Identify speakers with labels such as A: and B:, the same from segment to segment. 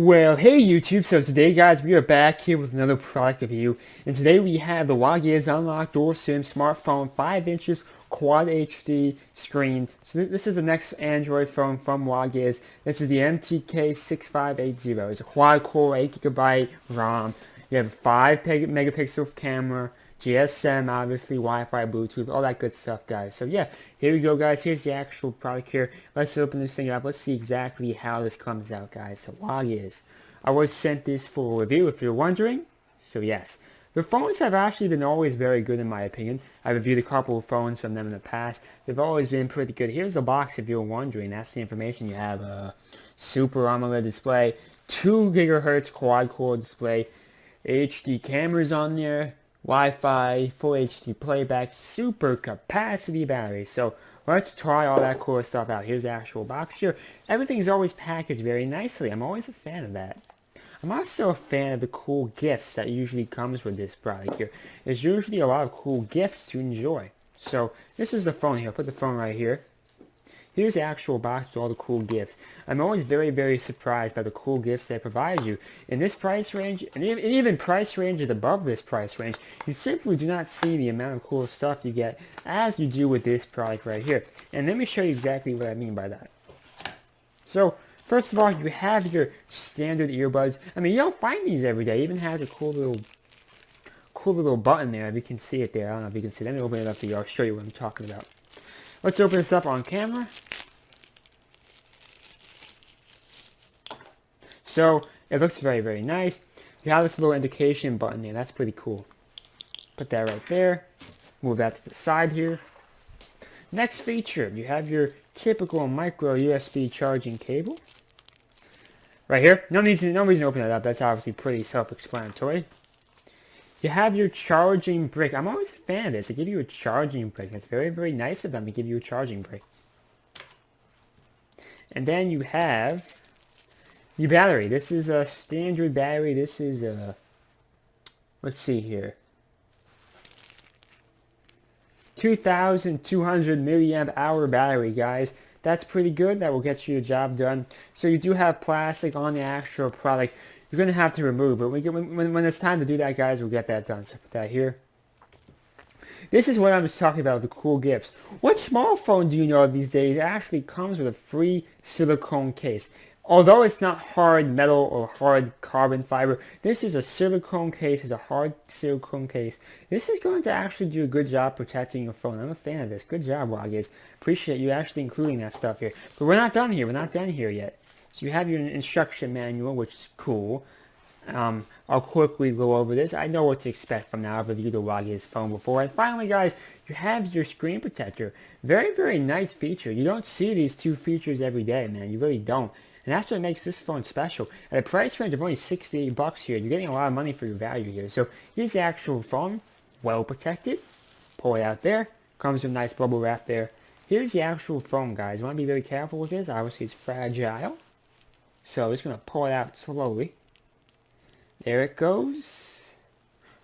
A: Well, hey YouTube, so today guys, we are back here with another product review, and today we have the Wogiz Unlock Dual SIM Smartphone 5 inches Quad HD screen. So this is the next Android phone from Wogiz. This is the MTK 6580. It's a quad-core 8GB ROM. You have a 5 megapixel camera, GSM, obviously, Wi-Fi, Bluetooth, all that good stuff, guys. So yeah, here we go, guys. Here's the actual product here. Let's open this thing up. Let's see exactly how this comes out, guys. So Wogiz. I was sent this for a review, if you're wondering. So yes, the phones have actually been always very good in my opinion. I've reviewed a couple of phones from them in the past. They've always been pretty good. Here's the box if you're wondering. That's the information you have. Super AMOLED display, 2 gigahertz quad-core display, HD cameras on there, Wi-Fi, full HD playback, super capacity battery. So let's try all that cool stuff out. Here's the actual box here. Everything's always packaged very nicely. I'm always a fan of that. I'm also a fan of the cool gifts that usually comes with this product here. There's usually a lot of cool gifts to enjoy. So this is the phone here. I'll put the phone right here. Here's the actual box with all the cool gifts. I'm always very, very surprised by the cool gifts they provide you. In this price range, and even price ranges above this price range, you simply do not see the amount of cool stuff you get as you do with this product right here. And let me show you exactly what I mean by that. So, first of all, you have your standard earbuds. I mean, you don't find these every day. It even has a cool little button there, if you can see it there. I don't know if you can see it. Let me open it up for you. I'll show you what I'm talking about. Let's open this up on camera. So, it looks very, very nice. You have this little indication button there. That's pretty cool. Put that right there. Move that to the side here. Next feature, you have your typical micro USB charging cable. Right here. No reason to open that up. That's obviously pretty self-explanatory. You have your charging brick. I'm always a fan of this. They give you a charging brick. It's very, very nice of them to give you a charging brick. And then you have your battery. This is a standard battery. This is a, let's see here, 2,200 milliamp hour battery, guys. That's pretty good. That will get you the job done. So you do have plastic on the actual product. You're going to have to remove it. When it's time to do that, guys, we'll get that done. So put that here. This is what I was talking about, the cool gifts. What smartphone do you know these days actually comes with a free silicone case? Although it's not hard metal or hard carbon fiber, this is a silicone case. It's a hard silicone case. This is going to actually do a good job protecting your phone. I'm a fan of this. Good job, Wogiz. Appreciate you actually including that stuff here. But we're not done here. We're not done here yet. So you have your instruction manual, which is cool. I'll quickly go over this. I know what to expect from now. I've reviewed the Wogiz phone before. And finally, guys, you have your screen protector. Very, very nice feature. You don't see these two features every day, man. You really don't. And that's what makes this phone special. At a price range of only $68 here, you're getting a lot of money for your value here. So here's the actual phone, well protected. Pull it out there. Comes with a nice bubble wrap there. Here's the actual phone, guys. You want to be very careful with this. Obviously, it's fragile. So I'm just going to pull it out slowly. There it goes.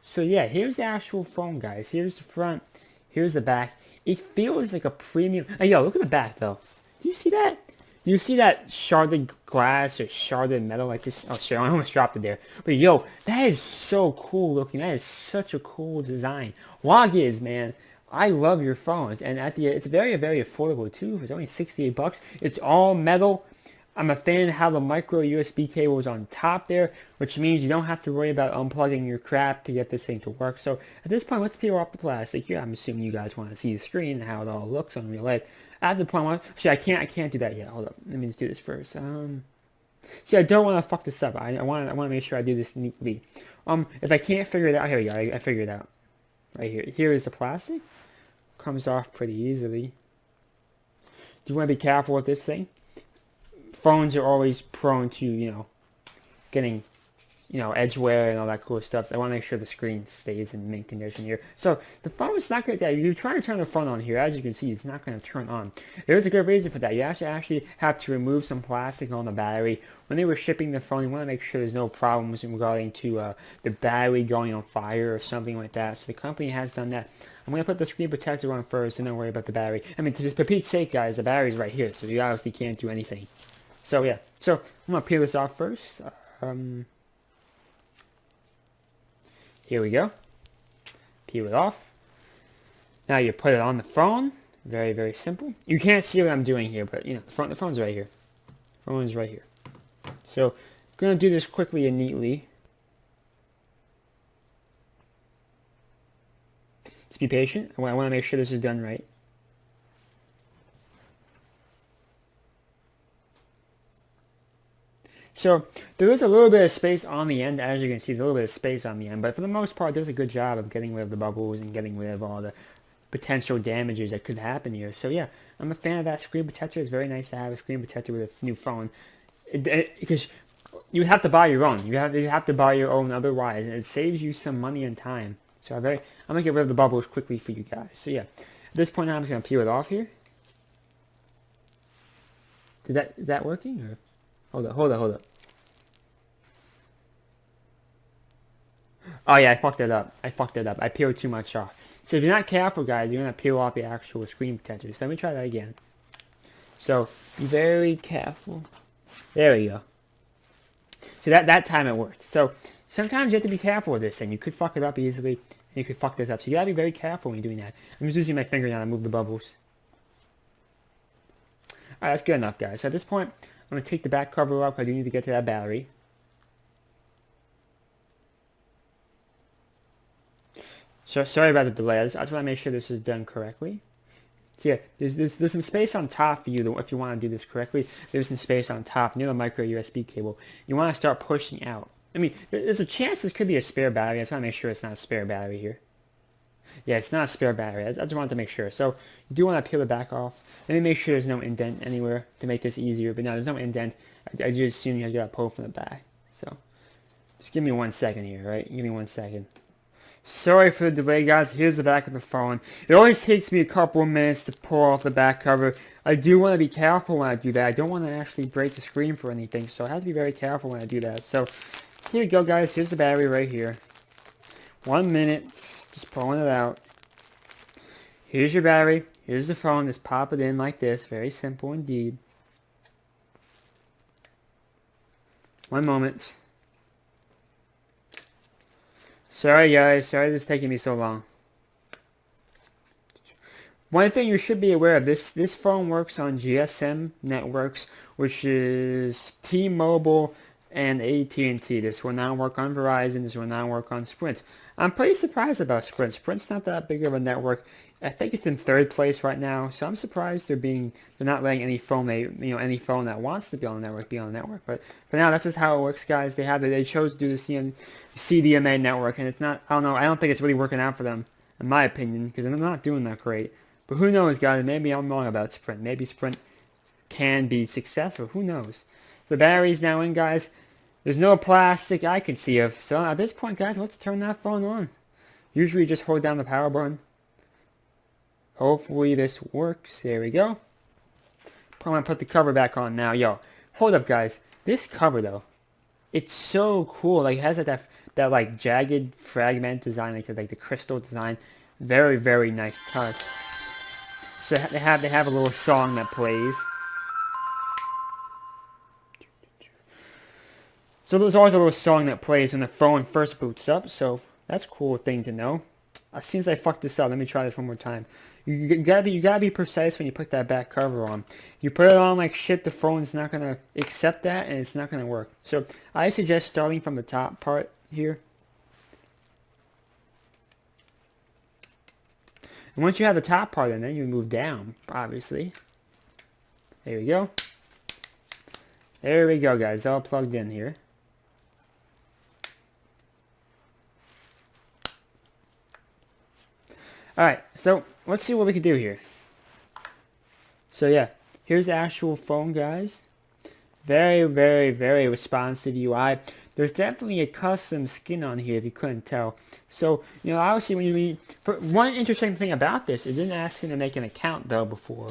A: So yeah, here's the actual phone, guys. Here's the front. Here's the back. It feels like a premium. Hey, yo, look at the back, though. Do you see that? Do you see that sharded glass or sharded metal like this? Oh shit, I almost dropped it there. But yo, that is so cool looking. That is such a cool design. Wogiz, man. I love your phones. And it's very, very affordable too. It's only $68. It's all metal. I'm a fan of how the micro USB cable is on top there, which means you don't have to worry about unplugging your crap to get this thing to work. So at this point, let's peel off the plastic here. I'm assuming you guys want to see the screen and how it all looks on real life. At the point, actually, I can't do that yet. Hold up, let me just do this first. See, I don't want to fuck this up. I want to make sure I do this neatly. If I can't figure it out, here we go. I figured it out. Right here. Here is the plastic. Comes off pretty easily. Do you want to be careful with this thing? Phones are always prone to, getting, edge wear and all that cool stuff. So I want to make sure the screen stays in mint condition here. So the phone is not going to, you try to turn the phone on here, as you can see, it's not going to turn on. There's a good reason for that. You actually have to remove some plastic on the battery. When they were shipping the phone, you want to make sure there's no problems regarding to the battery going on fire or something like that. So the company has done that. I'm going to put the screen protector on first and don't worry about the battery. I mean, for Pete's sake, guys, the battery's right here, so you obviously can't do anything. So yeah, so I'm going to peel this off first. Here we go. Peel it off. Now you put it on the phone. Very, very simple. You can't see what I'm doing here, but you know, the phone's right here. The phone's right here. So, I'm going to do this quickly and neatly. Just be patient. I want to make sure this is done right. So, there is a little bit of space on the end. As you can see, there's a little bit of space on the end. But for the most part, there's a good job of getting rid of the bubbles and getting rid of all the potential damages that could happen here. So yeah, I'm a fan of that screen protector. It's very nice to have a screen protector with a new phone. Because you have to buy your own. You have to buy your own otherwise. And it saves you some money and time. So I'm going to get rid of the bubbles quickly for you guys. So yeah, at this point now I'm just going to peel it off here. Is that working? Or hold up. Oh yeah, I fucked it up. I peeled too much off. So if you're not careful, guys, you're going to peel off the actual screen protector. So let me try that again. So, be very careful. There we go. So that time it worked. So, sometimes you have to be careful with this thing. You could fuck it up easily, and you could fuck this up. So you got to be very careful when you're doing that. I'm just using my finger now to move the bubbles. Alright, that's good enough, guys. So at this point, I'm going to take the back cover off. I do need to get to that battery. So sorry about the delay. I just want to make sure this is done correctly. So yeah, there's some space on top for you if you want to do this correctly. There's some space on top near the micro USB cable. You want to start pushing out. I mean, there's a chance this could be a spare battery. I just want to make sure it's not a spare battery here. Yeah, it's not a spare battery. I just wanted to make sure. So you do want to peel the back off. Let me make sure there's no indent anywhere to make this easier. But no, there's no indent. I just assume you got to pull from the back. So just give me 1 second here, right? Give me 1 second. Sorry for the delay, guys. Here's the back of the phone. It always takes me a couple of minutes to pull off the back cover. I do want to be careful when I do that. I don't want to actually break the screen for anything, so I have to be very careful when I do that. So here you go, guys. Here's the battery right here. 1 minute. Just pulling it out. Here's your battery. Here's the phone. Just pop it in like this. Very simple indeed. 1 moment. Sorry guys, sorry this is taking me so long. One thing you should be aware of, this phone works on GSM networks, which is T-Mobile and AT&T. This will not work on Verizon, this will not work on Sprint. I'm pretty surprised about Sprint. Sprint's not that big of a network. I think it's in 3rd place right now, so I'm surprised they're not letting any phone any phone that wants to be on the network be on the network. But for now, that's just how it works, guys. They chose to do the CDMA network, and it's not. I don't know. I don't think it's really working out for them, in my opinion, because they're not doing that great. But who knows, guys? Maybe I'm wrong about Sprint. Maybe Sprint can be successful. Who knows? The battery's now in, guys. There's no plastic I can see of. So at this point, guys, let's turn that phone on. Usually, just hold down the power button. Hopefully this works. There we go. I'm going to put the cover back on now. Yo, hold up, guys. This cover, though, it's so cool. Like, it has that like, jagged fragment design, like the crystal design. Very, very nice touch. So they have a little song that plays. So there's always a little song that plays when the phone first boots up. So that's a cool thing to know. As soon as I fucked this up, let me try this one more time. You gotta be precise when you put that back cover on. You put it on like shit, the phone's not gonna accept that, and it's not gonna work. So I suggest starting from the top part here. And once you have the top part in, then you move down, obviously. There we go. There we go, guys. All plugged in here. Alright, so let's see what we can do here. So yeah, here's the actual phone, guys. Very, very, very responsive UI. There's definitely a custom skin on here if you couldn't tell. So, obviously one interesting thing about this, it didn't ask me to make an account though before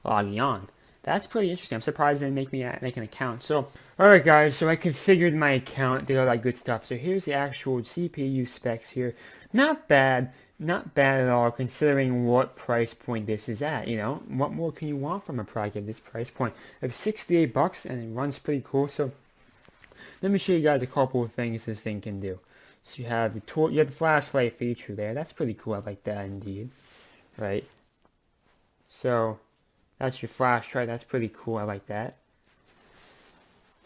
A: logging on. That's pretty interesting. I'm surprised they didn't make me make an account. So, alright guys, so I configured my account, did all that good stuff. So here's the actual CPU specs here. Not bad. Not bad at all, considering what price point this is at, What more can you want from a product at this price point? It's $68 and it runs pretty cool, so let me show you guys a couple of things this thing can do. So you have the flashlight feature there. That's pretty cool. I like that indeed. Right. So that's your flashlight. That's pretty cool. I like that.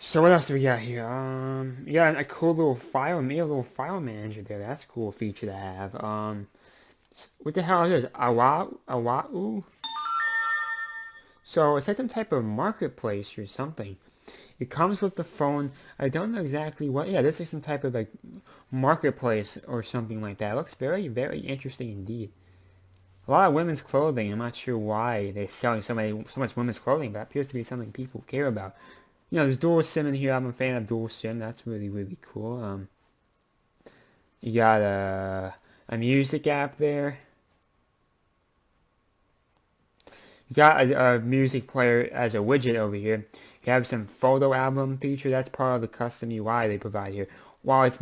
A: So what else do we got here? You got a cool little file manager there. That's a cool feature to have. What the hell is this? Awau? So it's like some type of marketplace or something. It comes with the phone. I don't know exactly what. Yeah, this is some type of like marketplace or something like that. It looks very, very interesting indeed. A lot of women's clothing. I'm not sure why they're selling so much women's clothing, but it appears to be something people care about. You know, there's dual SIM in here. I'm a fan of dual SIM. That's really, really cool. You got a music app there. You got a music player as a widget over here. You have some photo album feature. That's part of the custom UI they provide here. While it's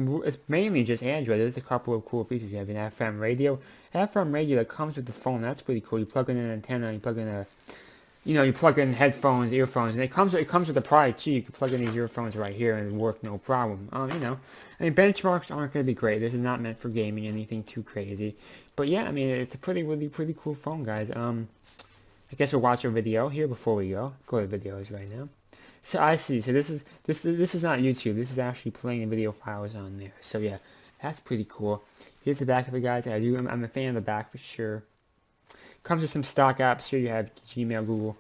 A: mainly just Android, there's a couple of cool features. You have an FM radio. FM radio that comes with the phone. That's pretty cool. You plug in an antenna. You plug in you plug in headphones, earphones, and it comes with a product too. You can plug in these earphones right here and work no problem. I mean, benchmarks aren't going to be great. This is not meant for gaming, anything too crazy. But yeah, I mean, it's a really pretty cool phone, guys. I guess we'll watch a video here before we go. Go to videos right now. So I see. So this is not YouTube. This is actually playing the video files on there. So yeah, that's pretty cool. Here's the back of it, guys. I'm a fan of the back for sure. Comes with some stock apps here. You have Gmail, Google.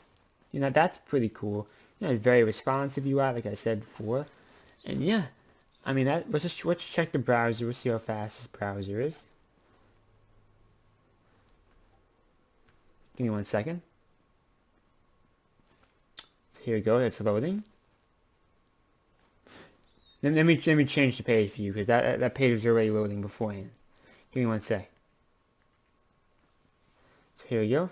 A: That's pretty cool. It's very responsive UI, like I said before. And yeah, I mean let's check the browser. We'll see how fast this browser is. Give me 1 second. Here we go. It's loading. Let me change the page for you because that page was already loading beforehand. Give me 1 sec. So here we go.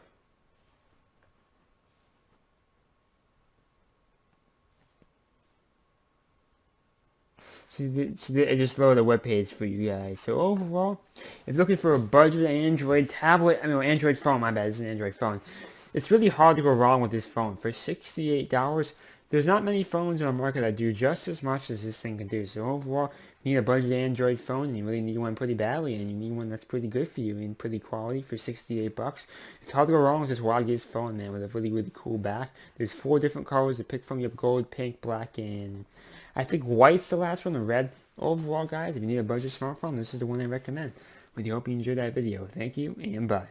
A: So it just loaded a web page for you guys. So overall, if you're looking for a budget Android tablet, Android phone, my bad, it's an Android phone. It's really hard to go wrong with this phone. For $68, there's not many phones on the market that do just as much as this thing can do. So overall, you need a budget Android phone, and you really need one pretty badly, and you need one that's pretty good for you and pretty quality for $68. It's hard to go wrong with this Wogiz phone, man, with a really, really cool back. There's 4 different colors to pick from. You have gold, pink, black, and I think white's the last one, and red. Overall, guys, if you need a budget smartphone, this is the one I recommend. We hope you enjoyed that video. Thank you, and bye.